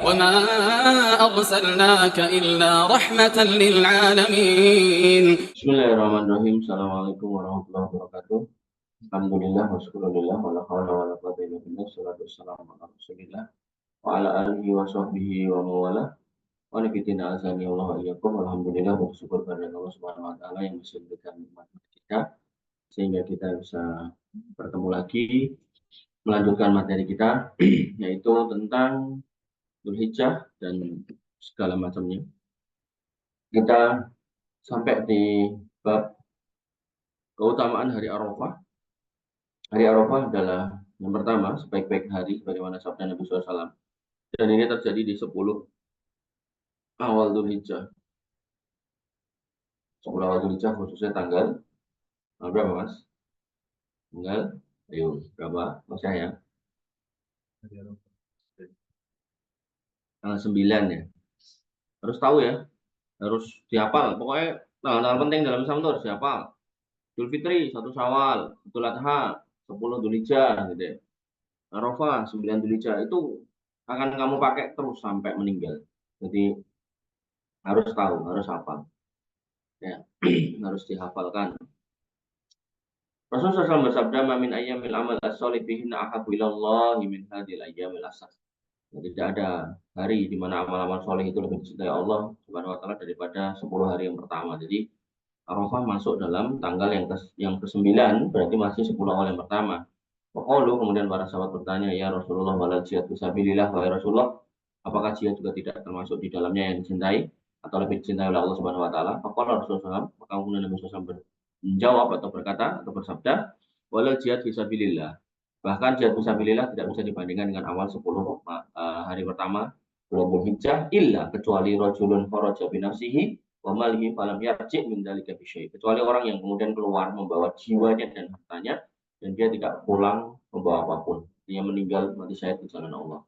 وما أرسلناك إلا رحمة للعالمين. Bismillahirrahmanirrahim. Assalamualaikum warahmatullahi wabarakatuh. Alhamdulillah wa syukurillah wa la hawla wa la quwwata illa billah. Salatu wassalamu ala Rasulillah wa ala alihi wa sahbihi wa mawala. Wa nabiyyina azani Allah wa iyyakum. Alhamdulillah, bersyukur kepada Allah Subhanahu wa taala yang masih memberikan nikmat kita sehingga kita bisa bertemu lagi melanjutkan materi kita yaitu tentang Dzulhijjah dan segala macamnya. Kita sampai di bab keutamaan hari Arafah. Hari Arafah adalah yang pertama sebaik-baik hari sebagaimana sabda Nabi SAW. Dan ini terjadi di 10 awal Dzulhijjah. 10 awal Dzulhijjah khususnya tanggal berapa Mas? Tanggal, ayo berapa Mas ya? Tanggal 9 ya. Harus tahu ya, harus dihafal. Pokoknya tanggal penting dalam Islam itu harus dihafal. Idul Fitri 1 Syawal, Idul Adha 10 Dzulhijjah gitu ya. Arafah 9 Dzulhijjah itu akan kamu pakai terus sampai meninggal. Jadi harus tahu, harus hafal. Ya, harus dihafalkan. Rasulullah SAW bersabda, "Min ayyamil amal as-shalih fihinna ahabbu ilallahi min hadhil ayyamil asar." Tidak ada hari di mana amal-amal soleh itu lebih dicintai Allah Subhanahu wa taala daripada 10 hari yang pertama. Jadi Arafah masuk dalam tanggal yang ke-9, berarti masih 10 awal yang pertama. Waqalu, kemudian para sahabat bertanya, "Ya Rasulullah, walal jihad fisabilillah, wahai Rasulullah, apakah jihad juga tidak termasuk di dalamnya yang dicintai atau lebih dicintai oleh Allah Subhanahu wa taala?" Faqala Rasulullah SAW, maka kemudian Nabi SAW menjawab atau berkata atau bersabda, "Walal jihad fisabilillah." Bahkan jihad fisabilillah tidak bisa dibandingkan dengan awal 10 hari pertama bulan Dzulhijjah, illa kecuali rajulun kharaja bi nafsihi wa malihi falam yarji' min dzalika bi syai'. Kecuali orang yang kemudian keluar membawa jiwanya dan hartanya dan dia tidak pulang membawa apapun. Dia meninggal mati syahid di jalan Allah.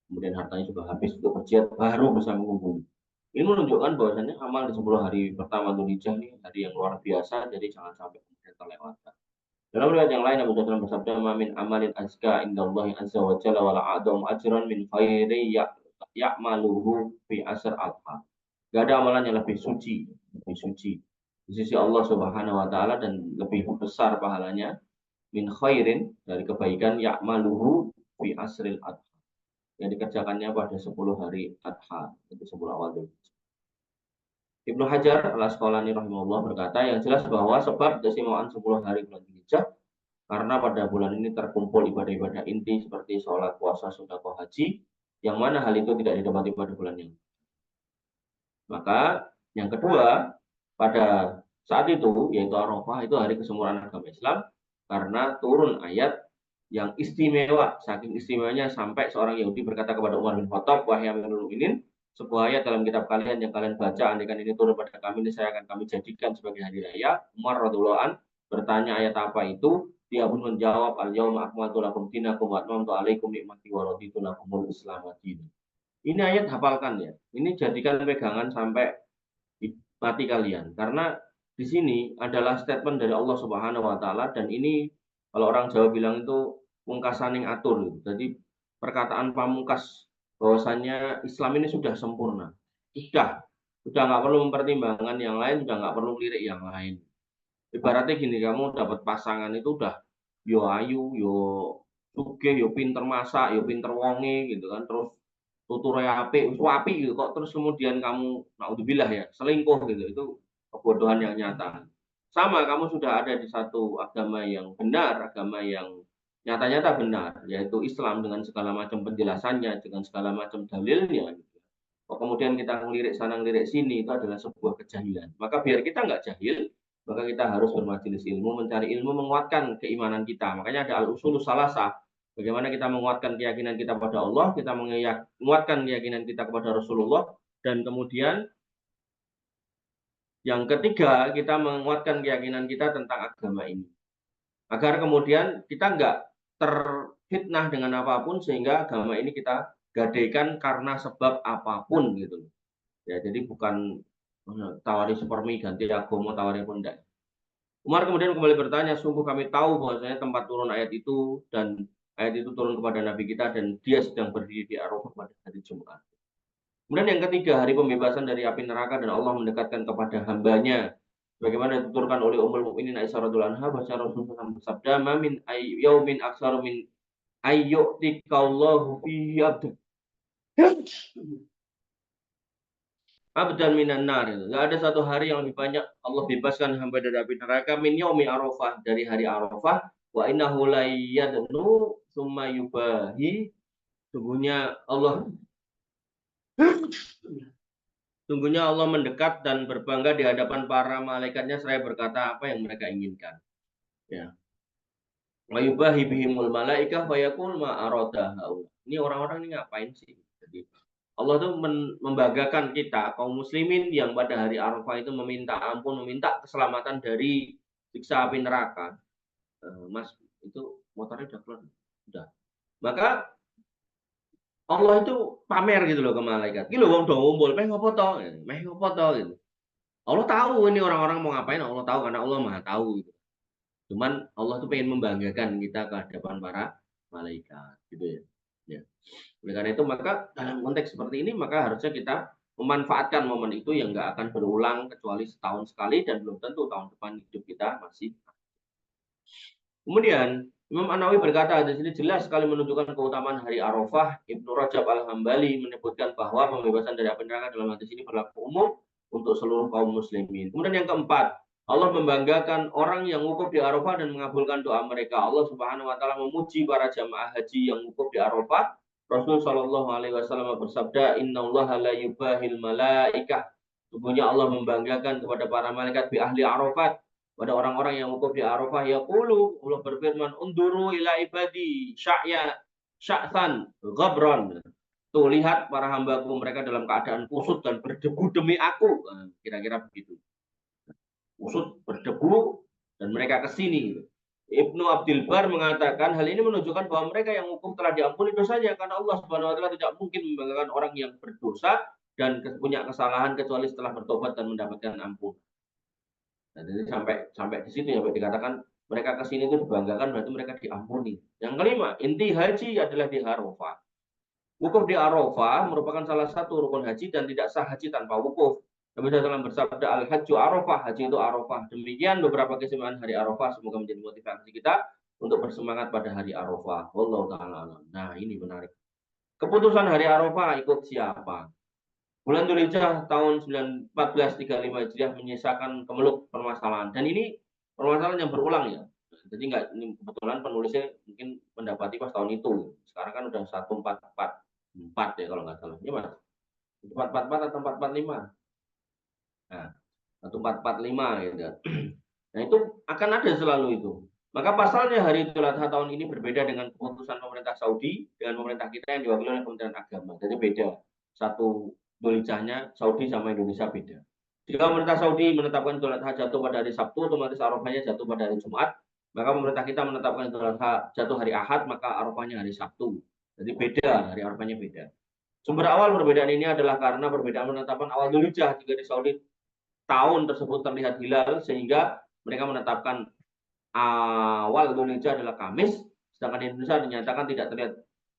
Kemudian hartanya juga habis untuk berjihad, baru bisa mengumpuli. Ini menunjukkan bahwasanya amal di 10 hari pertama Dzulhijjah ini hari yang luar biasa, jadi jangan sampai kemudian terlewatkan. Dalam riwayat yang lain Abu Hurairah bersabda, "Min amalin azka indallahi azza wa jalla wala a'dham ajran min khairi ya'maluhu fi asr adha." Gak ada amalan yang lebih suci di sisi Allah Subhanahu wa taala dan lebih besar pahalanya min khairin dari kebaikan ya'maluhu fi asril adha, yang dikerjakannya pada 10 hari adha, itu 10 awal Dzulhijjah. Ibnu Hajar al-Asqalani rahimahullah berkata, yang jelas bahwa sebab keistimewaan 10 hari bulan Dzulhijjah karena pada bulan ini terkumpul ibadah-ibadah inti seperti sholat, puasa, sedekah, haji, yang mana hal itu tidak didapati pada bulan ini. Maka yang kedua, pada saat itu, yaitu Arafah, itu hari kesempurnaan agama Islam, karena turun ayat yang istimewa, saking istimewanya sampai seorang Yahudi berkata kepada Umar bin Khattab, "Wahai Amirul Mukminin, sebuah ayat dalam kitab kalian yang kalian baca, andaikan ini turun pada kami, ini saya akan kami jadikan sebagai hari raya." Umar radhiyallahu an bertanya ayat apa itu, dia pun menjawab, "Al-yauma akmaltu lakum dinakum wa atmamtu alaikum ni'mati wa raditu lakumul Islam dinan." Ini ayat hafalkan ya. Ini jadikan pegangan sampai mati kalian. Karena di sini adalah statement dari Allah Subhanahu wa taala, dan ini kalau orang Jawa bilang itu pungkasaning atur. Jadi perkataan pamungkas bahwasanya Islam ini sudah sempurna. Sudah nggak perlu mempertimbangkan yang lain, sudah nggak perlu lirik yang lain. Ibaratnya gini, kamu dapat pasangan itu udah yo ayu, yo sugih, yo pinter masak, yo pinter wonge gitu kan, terus tuture apik, apik gitu kok, terus kemudian kamu naudzubillah ya, selingkuh gitu, itu kebodohan yang nyata. Sama, kamu sudah ada di satu agama yang benar, agama yang nyata-nyata benar, yaitu Islam dengan segala macam penjelasannya, dengan segala macam dalilnya. Gitu. Kok kemudian kita ngelirik sana ngelirik sini, itu adalah sebuah kejahilan. Maka biar kita nggak jahil, maka kita harus bermajelis ilmu, mencari ilmu, menguatkan keimanan kita. Makanya ada al-usulus salasah. Bagaimana kita menguatkan keyakinan kita pada Allah, kita menguatkan keyakinan kita kepada Rasulullah, dan kemudian yang ketiga, kita menguatkan keyakinan kita tentang agama ini. Agar kemudian kita nggak terfitnah dengan apapun, sehingga agama ini kita gadaikan karena sebab apapun gitu. Ya, jadi bukan tawari supermi ganti agama, tawari pun enggak. Umar kemudian kembali bertanya, "Sungguh kami tahu bahwasanya tempat turun ayat itu, dan ayat itu turun kepada Nabi kita dan dia sedang berdiri di Arafah pada hari Jumat." Kemudian yang ketiga, hari pembebasan dari api neraka dan Allah mendekatkan kepada hambanya. Bagaimana dituturkan oleh Ummul Mukminin Aisyah radhiyallahu anha, bahwa Rasulullah SAW bersabda, "Ma min yaumin aksaru min ayyu'tikallahu fihi abdan minan nar." Enggak ada satu hari yang lebih banyak Allah bebaskan hamba dari api neraka min yaumi Arafah, dari hari Arafah, wa innahu la yadnu summa yubahi. Sungguhnya Allah Sungguhnya Allah mendekat dan berbangga di hadapan para malaikatnya seraya berkata apa yang mereka inginkan. Ya. Wa yubahi bihimul malaikah wa yaqul ma arada haula. Ini orang-orang ini ngapain sih? Jadi Allah tuh membanggakan kita kaum muslimin yang pada hari Arafah itu meminta ampun, meminta keselamatan dari siksa api neraka. Mas, itu motornya udah keluar. Udah. Maka Allah itu pamer gitu loh ke malaikat. Iki lho wong do ngumpul, meh ngopo to? Meh ngopo to gitu. Allah tahu ini orang-orang mau ngapain, Allah tahu karena Allah Maha tahu gitu. Cuman Allah tuh pengen membanggakan kita ke hadapan para malaikat gitu ya. Ya. Oleh karena itu maka dalam konteks seperti ini maka harusnya kita memanfaatkan momen itu yang nggak akan berulang kecuali setahun sekali dan belum tentu tahun depan hidup kita masih. Kemudian Imam An-Nawawi berkata di sini jelas sekali menunjukkan keutamaan hari Arafah. Ibnu Rajab Al-Hambali menyebutkan bahwa pembebasan dari api neraka dalam hadis ini berlaku umum untuk seluruh kaum muslimin. Kemudian yang keempat, Allah membanggakan orang yang wukuf di Arafah dan mengabulkan doa mereka. Allah Subhanahu wa taala memuji para jamaah haji yang wukuf di Arafah. Rasul sallallahu alaihi wasallam bersabda, "Innallaha la yubahil malaikah." Sungguhnya Allah membanggakan kepada para malaikat bi ahli Arafat, pada orang-orang yang wukuf di Arafah. Yaqulu, Allah berfirman, "Unduru ila ibadi sya'san ghabran." Tuh lihat para hambaku, mereka dalam keadaan kusut dan berdebu demi aku. Kira-kira begitu. Kusut, berdebu, dan mereka kesini. Ibnu Abdul Bar mengatakan hal ini menunjukkan bahwa mereka yang wukuf telah diampuni dosanya karena Allah Subhanahu wa taala tidak mungkin membanggakan orang yang berdosa dan punya kesalahan kecuali setelah bertobat dan mendapatkan ampun. Nah, jadi sampai di situ ya dikatakan mereka ke sini itu dibanggakan berarti mereka diampuni. Yang kelima, inti haji adalah di Arafah. Wukuf di Arafah merupakan salah satu rukun haji dan tidak sah haji tanpa wukuf. Nabi SAW bersabda, al-hajju Arafah, haji itu Arafah. Demikian beberapa keistimewaan hari Arafah, semoga menjadi motivasi kita untuk bersemangat pada hari Arafah. Wallahu ta'ala. Nah, ini menarik. Keputusan hari Arafah ikut siapa? Bulan Dzulhijjah tahun 1435 Hijriah menyisakan kemeluk permasalahan. Dan ini permasalahan yang berulang ya. Jadi enggak, ini kebetulan penulisnya mungkin mendapati pas tahun itu. Sekarang kan udah 1444 ya kalau nggak salah. Iya Mas? 444 atau 445? Nah, 1445 gitu. Nah, itu akan ada selalu itu. Maka pasalnya hari Idul Adha tahun ini berbeda dengan keputusan pemerintah Saudi dengan pemerintah kita yang diwakili oleh Kementerian Agama. Jadi beda. Satu Dzulhijjahnya Saudi sama Indonesia beda. Jika pemerintah Saudi menetapkan Idul Adha jatuh pada hari Sabtu, otomatis Arafahnya jatuh pada hari Jumat. Maka pemerintah kita menetapkan Idul Adha jatuh hari Ahad, maka Arafahnya hari Sabtu. Jadi beda, hari Arafahnya beda. Sumber awal perbedaan ini adalah karena perbedaan penetapan awal Dzulhijjah. Jika di Saudi tahun tersebut terlihat hilal sehingga mereka menetapkan awal Dzulhijjah adalah Kamis, sedangkan di Indonesia dinyatakan tidak terlihat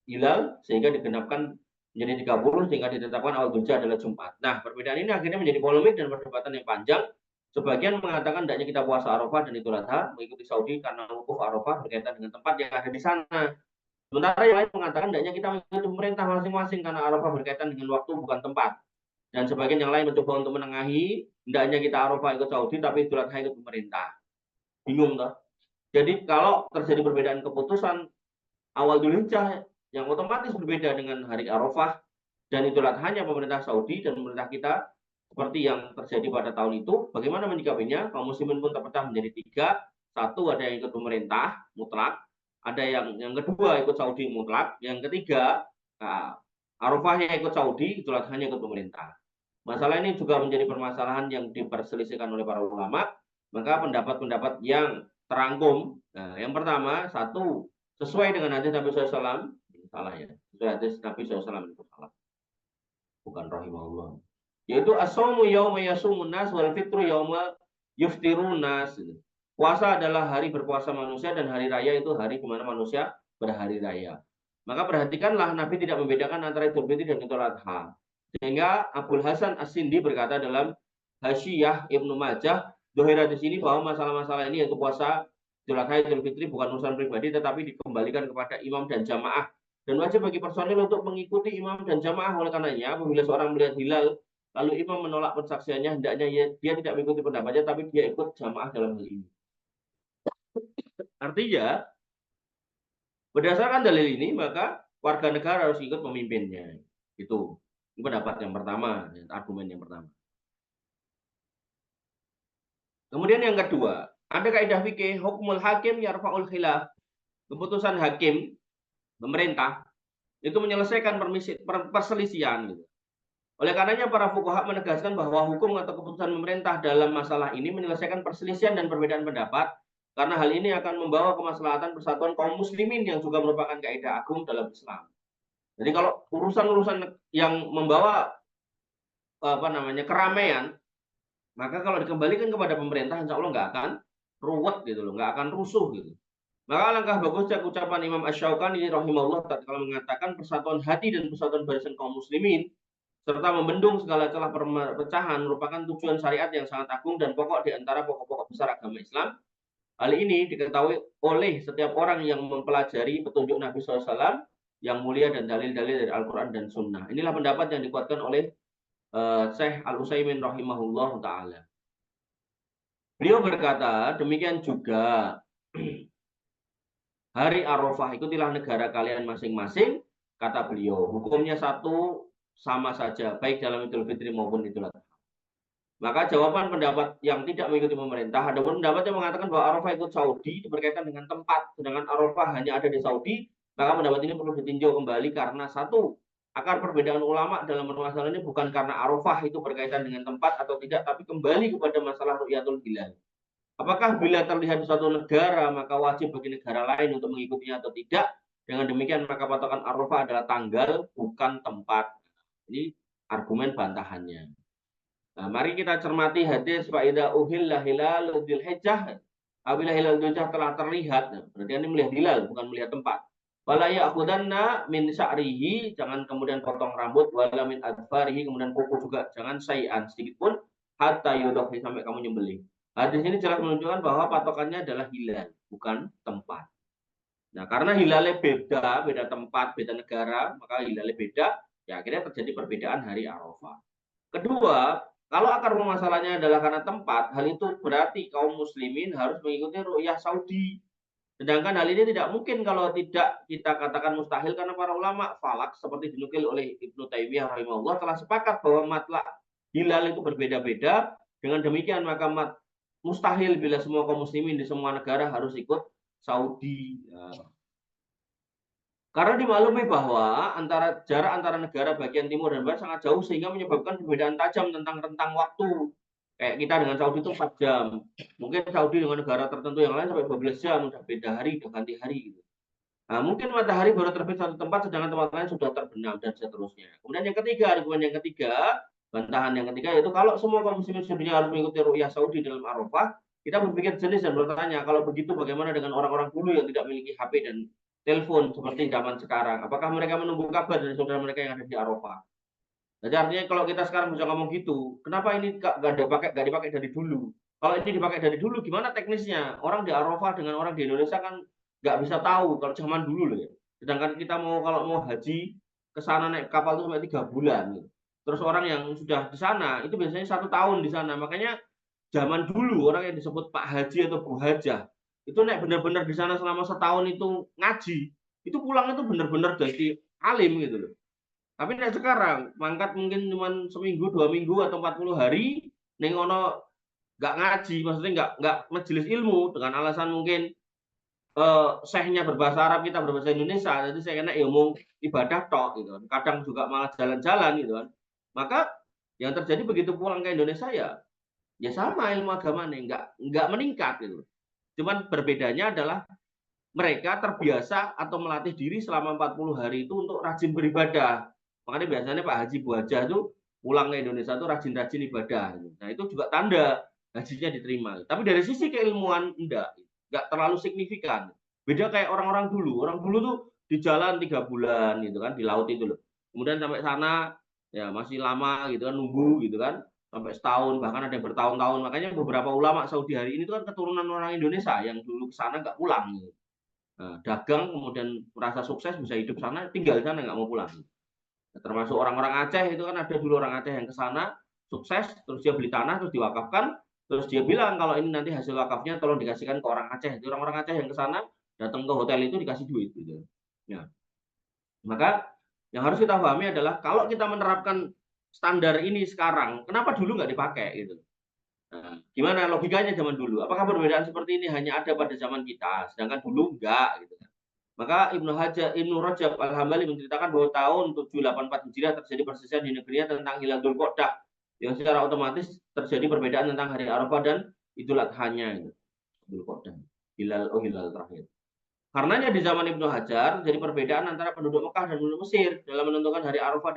hilal sehingga digenapkan menjadi 30 sehingga ditetapkan awal Dzulhijjah adalah Jumat. Nah, perbedaan ini akhirnya menjadi polemik dan perdebatan yang panjang. Sebagian mengatakan hendaknya kita puasa Arafah dan Idul Adha mengikuti Saudi karena wukuf Arafah berkaitan dengan tempat yang ada di sana. Sementara yang lain mengatakan hendaknya kita mengikuti pemerintah masing-masing karena Arafah berkaitan dengan waktu bukan tempat. Dan sebagian yang lain mencoba untuk menengahi, hendaknya kita Arafah ikut Saudi tapi Idul Adha ikut pemerintah. Bingung toh? Jadi kalau terjadi perbedaan keputusan awal Dzulhijjah yang otomatis berbeda dengan hari Arafah dan Idul Adha-nya pemerintah Saudi dan pemerintah kita seperti yang terjadi pada tahun itu, bagaimana menyikapinya? Kaum muslimin pun terpecah menjadi tiga. Satu, ada yang ikut pemerintah mutlak, ada yang kedua ikut Saudi mutlak, yang ketiga Arafahnya ikut Saudi, Idul Adha-nya ikut pemerintah. Masalah ini juga menjadi permasalahan yang diperselisihkan oleh para ulama. Maka pendapat-pendapat yang terangkum, nah, yang pertama, satu, sesuai dengan hadis Nabi SAW, salah ya, sesuai hadis Nabi SAW itu salah, bukan rahimahullah, yaitu as-shaumu yauma yasumun nas wal fitru yauma yuftirun nas. Puasa adalah hari berpuasa manusia dan hari raya itu hari di mana manusia berhari raya. Maka perhatikanlah Nabi tidak membedakan antara Idul Fitri dan Idul Adha. Sehingga Abul Hasan As-Sindi berkata dalam Hasyiyah Ibnu Majah, dohira di sini bahwa masalah-masalah ini yaitu puasa Idul Adha, Idul Fitri bukan urusan pribadi tetapi dikembalikan kepada imam dan jamaah. Dan wajib bagi personil untuk mengikuti imam dan jamaah. Oleh karenanya, apabila seorang melihat hilal lalu imam menolak persaksiannya, hendaknya dia tidak mengikuti pendapatnya tapi dia ikut jamaah dalam hal ini. Artinya, berdasarkan dalil ini maka warga negara harus ikut pemimpinnya. Itu pendapat yang pertama, argumen yang pertama. Kemudian yang kedua, ada kaidah fikih hukmul hakim yarfa'ul khilaf. Keputusan hakim pemerintah itu menyelesaikan perselisihan gitu. Oleh karenanya para fuqaha menegaskan bahwa hukum atau keputusan pemerintah dalam masalah ini menyelesaikan perselisihan dan perbedaan pendapat karena hal ini akan membawa kemaslahatan persatuan kaum muslimin yang juga merupakan kaidah agung dalam Islam. Jadi kalau urusan-urusan yang membawa keramaian, maka kalau dikembalikan kepada pemerintah, insya Allah nggak akan ruwet gitu loh, nggak akan rusuh gitu. Maka alangkah bagusnya ucapan Imam Asy-Syaukani rahimahullah taala mengatakan persatuan hati dan persatuan barisan kaum muslimin serta membendung segala celah perpecahan merupakan tujuan syariat yang sangat agung dan pokok di antara pokok-pokok besar agama Islam. Hal ini diketahui oleh setiap orang yang mempelajari petunjuk Nabi SAW yang mulia dan dalil-dalil dari Al-Quran dan Sunnah. Inilah pendapat yang dikuatkan oleh Syekh Al-Utsaimin rahimahullah taala. Beliau berkata, demikian juga hari Arafah ikutilah negara kalian masing-masing, kata beliau. Hukumnya satu, sama saja, baik dalam Idul Fitri maupun Idul Adha. Maka jawaban pendapat yang tidak mengikuti pemerintah, ada pun pendapat yang mengatakan bahwa Arafah ikut Saudi itu berkaitan dengan tempat, sedangkan Arafah hanya ada di Saudi, maka pendapat ini perlu ditinjau kembali karena satu, akar perbedaan ulama dalam masalah ini bukan karena Arafah itu berkaitan dengan tempat atau tidak, tapi kembali kepada masalah ru'yatul hilal. Apakah bila terlihat di suatu negara, maka wajib bagi negara lain untuk mengikutinya atau tidak? Dengan demikian, maka patokan Arafah adalah tanggal, bukan tempat. Ini argumen bantahannya. Nah, mari kita cermati hadis fa'idha uhilla hilal dzulhijjah. Apabila hilal dzulhijjah telah terlihat, berarti ini melihat hilal, bukan melihat tempat. Wala ya'khudanna min sya'rihi, jangan kemudian potong rambut, wala min adfarihi, kemudian kuku juga jangan sayan sedikit pun, hatta yudhhi, sampai kamu nyembelih. Hadis ini jelas menunjukkan bahwa patokannya adalah hilal, bukan tempat. Nah, karena hilalnya beda tempat, beda negara, maka hilalnya beda, ya akhirnya terjadi perbedaan hari Arafah. Kedua, kalau akar permasalahannya adalah karena tempat, hal itu berarti kaum muslimin harus mengikuti ru'yah Saudi. Sedangkan hal ini tidak mungkin kalau tidak kita katakan mustahil karena para ulama falak seperti dinukil oleh Ibnu Taimiyah rahimahullah telah sepakat bahwa matlak hilal itu berbeda-beda. Dengan demikian maka mustahil bila semua kaum muslimin di semua negara harus ikut Saudi. Karena dimaklumi bahwa jarak antara negara bagian timur dan barat sangat jauh sehingga menyebabkan perbedaan tajam tentang rentang waktu. Kayak kita dengan Saudi itu 4 jam. Mungkin Saudi dengan negara tertentu yang lain sampai 12 jam, udah beda hari, udah ganti hari gitu. Nah, mungkin matahari baru terbit satu tempat, sedangkan tempat lain sudah terbenam dan seterusnya. Kemudian yang ketiga, argumen yang ketiga, bantahan yang ketiga yaitu kalau semua kaum muslimin dunia harus mengikuti ru'yah Saudi dalam Arafah, kita berpikir jenis dan bertanya, kalau begitu bagaimana dengan orang-orang dulu yang tidak memiliki HP dan telepon seperti zaman sekarang? Apakah mereka menunggu kabar dari saudara mereka yang ada di Arafah? Jadi artinya kalau kita sekarang bisa ngomong gitu, kenapa ini nggak dipakai dari dulu? Kalau ini dipakai dari dulu, gimana teknisnya? Orang di Arafah dengan orang di Indonesia kan nggak bisa tahu kalau zaman dulu loh ya. Sedangkan kita kalau mau haji ke sana naik kapal itu sampai 3 bulan. Gitu. Terus orang yang sudah di sana itu biasanya 1 tahun di sana. Makanya zaman dulu orang yang disebut Pak Haji atau Bu Hajah itu naik benar-benar di sana selama setahun itu ngaji. Itu pulang itu benar-benar jadi alim gitu loh. Tapi nek sekarang mangkat mungkin cuma seminggu, 2 minggu atau 40 hari, ning ono nggak ngaji, maksudnya nggak majelis ilmu dengan alasan mungkin syekhnya berbahasa Arab, kita berbahasa Indonesia, jadi saya kena ilmu ibadah tok gitu kan. Kadang juga malah jalan-jalan gitu kan. Maka yang terjadi begitu pulang ke Indonesia ya sama ilmu agama nih, nggak meningkat gitu. Cuman berbedanya adalah mereka terbiasa atau melatih diri selama 40 hari itu untuk rajin beribadah. Makanya biasanya Pak Haji Bu Hajah itu pulang ke Indonesia itu rajin-rajin ibadah. Nah itu juga tanda hajinya diterima. Tapi dari sisi keilmuan enggak terlalu signifikan. Beda kayak orang-orang dulu. Orang dulu tuh di jalan 3 bulan gitu kan di laut itu loh. Kemudian sampai sana Ya, masih lama gitu kan, nunggu gitu kan, sampai setahun, bahkan ada yang bertahun-tahun. Makanya beberapa ulama Saudi hari ini itu kan keturunan orang Indonesia yang dulu ke sana nggak pulang gitu. Nah, dagang kemudian merasa sukses bisa hidup sana, tinggal di sana nggak mau pulang. Termasuk orang-orang Aceh itu kan ada dulu orang Aceh yang ke sana, sukses, terus dia beli tanah, terus diwakafkan, terus dia bilang kalau ini nanti hasil wakafnya tolong dikasihkan ke orang Aceh. Itu orang-orang Aceh yang ke sana datang ke hotel itu dikasih duit gitu. Ya. Maka yang harus kita pahami adalah kalau kita menerapkan standar ini sekarang, kenapa dulu nggak dipakai gitu? Nah, gimana logikanya zaman dulu? Apakah perbedaan seperti ini hanya ada pada zaman kita, sedangkan dulu enggak gitu? Maka Ibnu Rajab Al-Hambali menceritakan bahwa tahun 784 Hijriah terjadi perselisihan di negerinya tentang hilal Dzulqa'dah yang secara otomatis terjadi perbedaan tentang hari Arafah dan Idul Adha-nya itu. Dzulqa'dah. Hilal terakhir. Karenanya di zaman Ibnu Hajar jadi perbedaan antara penduduk Mekah dan penduduk Mesir dalam menentukan hari Arafah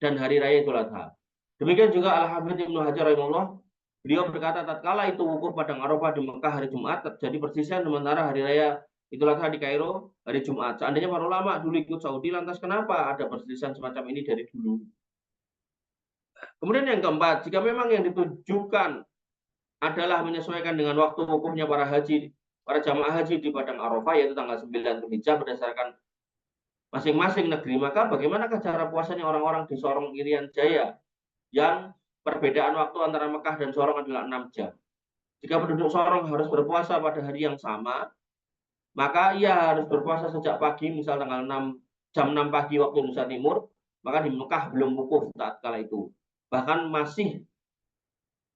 dan hari raya Idul Adha. Demikian juga Al-Hafidz Ibnu Hajar rahimahullah, beliau berkata tatkala itu wukuf padang Arafah di Mekah hari Jumat terjadi perselisihan sementara hari raya Idul Adha di Kairo hari Jumat. Seandainya para ulama dulu ikut Saudi, lantas kenapa ada perselisihan semacam ini dari dulu? Kemudian yang keempat, jika memang yang ditujukan adalah menyesuaikan dengan waktu wukufnya para jamaah haji di padang Arafah yaitu tanggal 9 Dzulhijjah berdasarkan masing-masing negeri, maka bagaimanakah cara puasanya orang-orang di Sorong Irian Jaya yang perbedaan waktu antara Mekah dan Sorong adalah 6 jam. Jika penduduk Sorong harus berpuasa pada hari yang sama, maka ia harus berpuasa sejak pagi, misal tanggal 6, jam 6 pagi waktu Indonesia Timur, maka di Mekah belum wukuf saat kala itu. Bahkan masih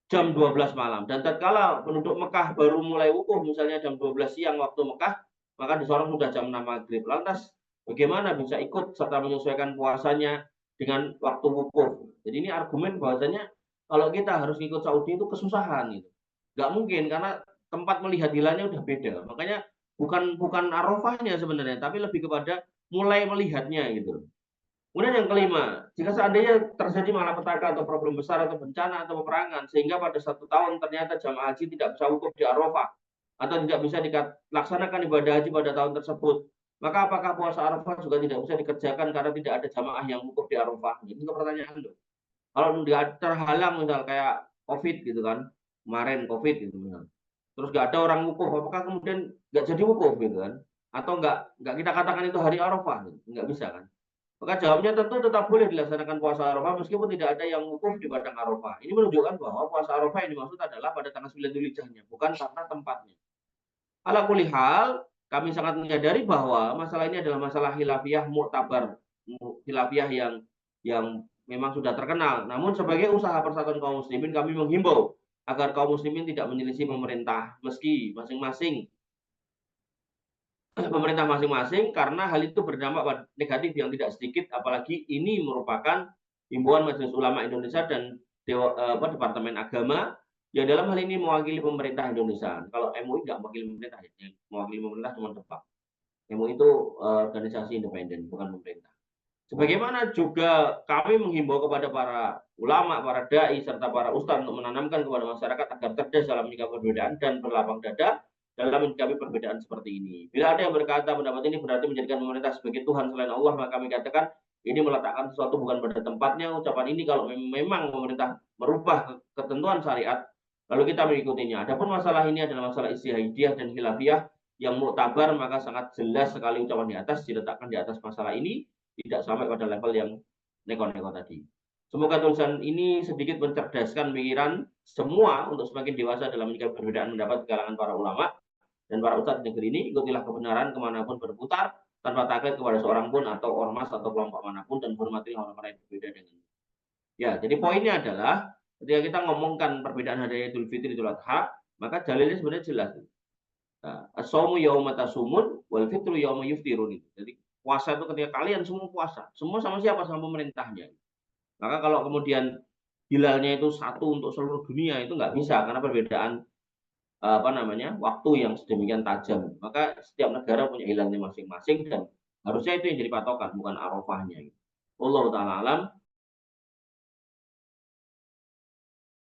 jam 12 malam. Dan tatkala penduduk Mekah baru mulai wukuf, misalnya jam 12 siang waktu Mekah, maka di Sorong sudah jam 6 maghrib. Lantas bagaimana bisa ikut serta menyesuaikan puasanya dengan waktu wukuf? Jadi ini argumen bahwasanya kalau kita harus ikut Saudi itu kesusahan itu. Nggak mungkin karena tempat melihat hilalnya udah beda. Makanya bukan Arafahnya sebenarnya, tapi lebih kepada mulai melihatnya gitu. Kemudian yang kelima, jika seandainya terjadi malapetaka atau problem besar atau bencana atau peperangan, sehingga pada satu tahun ternyata jamaah haji tidak bisa wukuf di Arafah atau tidak bisa dilaksanakan ibadah haji pada tahun tersebut, maka apakah puasa Arafah juga tidak bisa dikerjakan karena tidak ada jamaah yang wukuf di Arafah? Itu pertanyaan loh. Kalau nggak terhalang misal kayak COVID gitu kan, kemarin COVID gitu misal. Terus nggak ada orang wukuf, apakah kemudian nggak jadi wukuf gitu kan? Atau nggak kita katakan itu hari Arafah? Gitu. Nggak bisa kan? Maka jawabnya tentu tetap boleh dilaksanakan puasa Arafah meskipun tidak ada yang wukuf di padang Arafah. Ini menunjukkan bahwa puasa Arafah yang dimaksud adalah pada tanggal 9 Dzulhijjahnya, bukan karena tempatnya. Ala kulli hal, kami sangat menyadari bahwa masalah ini adalah masalah khilafiyah muktabar, khilafiyah yang memang sudah terkenal. Namun sebagai usaha persatuan kaum muslimin kami menghimbau agar kaum muslimin tidak menyelisih pemerintah meski masing-masing pemerintah masing-masing karena hal itu berdampak negatif yang tidak sedikit apalagi ini merupakan himbauan Majelis Ulama Indonesia dan Departemen Agama yang dalam hal ini mewakili pemerintah Indonesia. Kalau MUI nggak mewakili pemerintah, yang mewakili pemerintah cuma Depak. MUI itu organisasi independen, bukan pemerintah. Sebagaimana juga kami menghimbau kepada para ulama, para dai, serta para ustadz untuk menanamkan kepada masyarakat agar cerdas dalam menyikapi perbedaan dan berlapang dada dalam menyikapi perbedaan seperti ini. Bila ada yang berkata pendapat ini berarti menjadikan pemerintah sebagai Tuhan selain Allah, maka kami katakan ini meletakkan sesuatu bukan pada tempatnya. Ucapan ini kalau memang pemerintah merubah ketentuan syariat, lalu kita mengikutinya. Adapun masalah ini adalah masalah istihadiyah dan khilafiyah yang muktabar, maka sangat jelas sekali ucapan di atas diletakkan di atas masalah ini, tidak sampai pada level yang neko-neko tadi. Semoga tulisan ini sedikit mencerdaskan pikiran semua untuk semakin dewasa dalam menyikapi perbedaan pendapat di kalangan para ulama dan para ustadz di negeri ini. Ikutilah kebenaran kemanapun berputar tanpa takut kepada seorang pun atau ormas atau kelompok manapun dan hormatilah orang-orang yang berbeda dengan. Ya, jadi poinnya adalah ketika kita ngomongkan perbedaan hari Idul Fitri Idul Adha, maka dalilnya sebenarnya jelas. As-saumu yauma tasumun wal fitru yauma yuftirun. Jadi puasa itu ketika kalian semua puasa, semua sama siapa? Sama pemerintahnya. Maka kalau kemudian hilalnya itu satu untuk seluruh dunia itu nggak bisa karena perbedaan waktu yang sedemikian tajam. Maka setiap negara punya hilalnya masing-masing dan harusnya itu yang jadi patokan bukan Arafahnya. Allah taala alam.